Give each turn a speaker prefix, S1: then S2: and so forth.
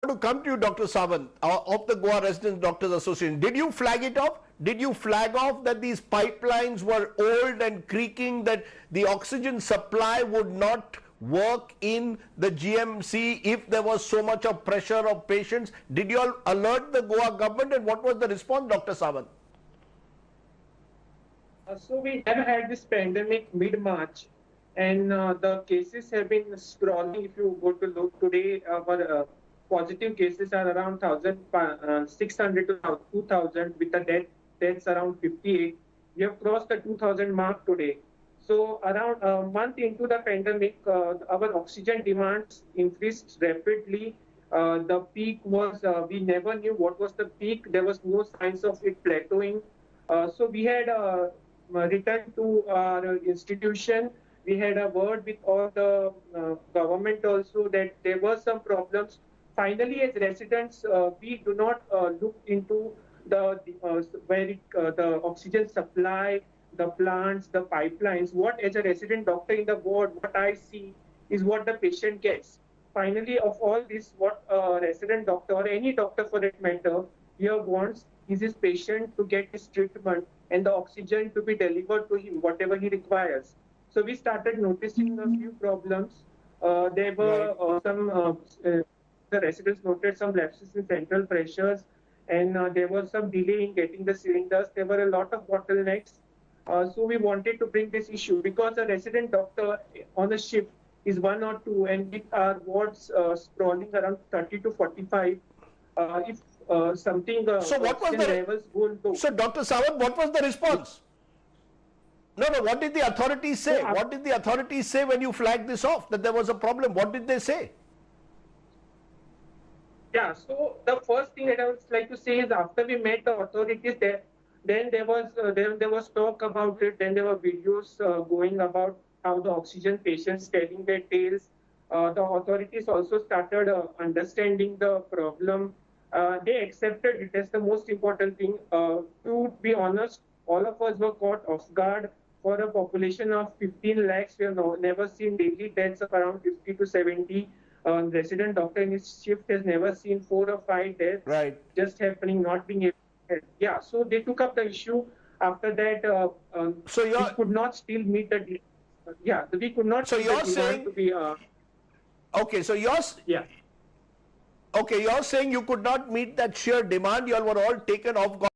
S1: to come to you, Dr. Sawant, of the Goa Residents Doctors Association. Did you flag it off? Did you flag off that these pipelines were old and creaking, that the oxygen supply would not work in the GMC if there was so much of pressure of patients? Did you all alert the Goa government, and what was the response, Dr. Sawant?
S2: So we have had this pandemic mid-March, and the cases have been sprawling. If you go to look today, our positive cases are around 1,600 to 2,000, with the deaths around 58. We have crossed the 2,000 mark today. So around a month into the pandemic, our oxygen demands increased rapidly. The peak was, we never knew what was the peak. There was no signs of it plateauing. So we had returned to our institution. We had a word with all the government also that there were some problems. Finally, as residents, we do not look into the oxygen supply, the plants, the pipelines. What, as a resident doctor in the ward, what I see is what the patient gets. Finally, of all this, what a resident doctor or any doctor for that matter here wants is his patient to get his treatment and the oxygen to be delivered to him, whatever he requires. So we started noticing a few problems. There were the residents noted some lapses in central pressures, and there was some delay in getting the cylinders. There were a lot of bottlenecks. So we wanted to bring this issue because a resident doctor on a shift is 1 or 2, and with our wards sprawling around 30 to 45, if something
S1: so what was the
S2: levels go low.
S1: So Dr. Sawant, what was the response? No, what did the authorities say?
S2: So,
S1: what did the authorities say when you flagged this off, that there was a problem? What did they say?
S2: Yeah, so the first thing that I would like to say is after we met the authorities there, then there was talk about it. Then there were videos going about how the oxygen patients telling their tales. The authorities also started understanding the problem. They accepted it. That's the most important thing. To be honest, all of us were caught off guard. For a population of 15 lakhs, we have never seen daily deaths of around 50 to 70. Resident doctor in his shift has never seen 4 or 5 deaths just happening, not being able to help. Yeah, so they took up the issue. After that,
S1: So
S2: we could not still meet the we could not.
S1: So you're saying
S2: to be
S1: okay. So you're saying you could not meet that sheer demand. You all were all taken off guard.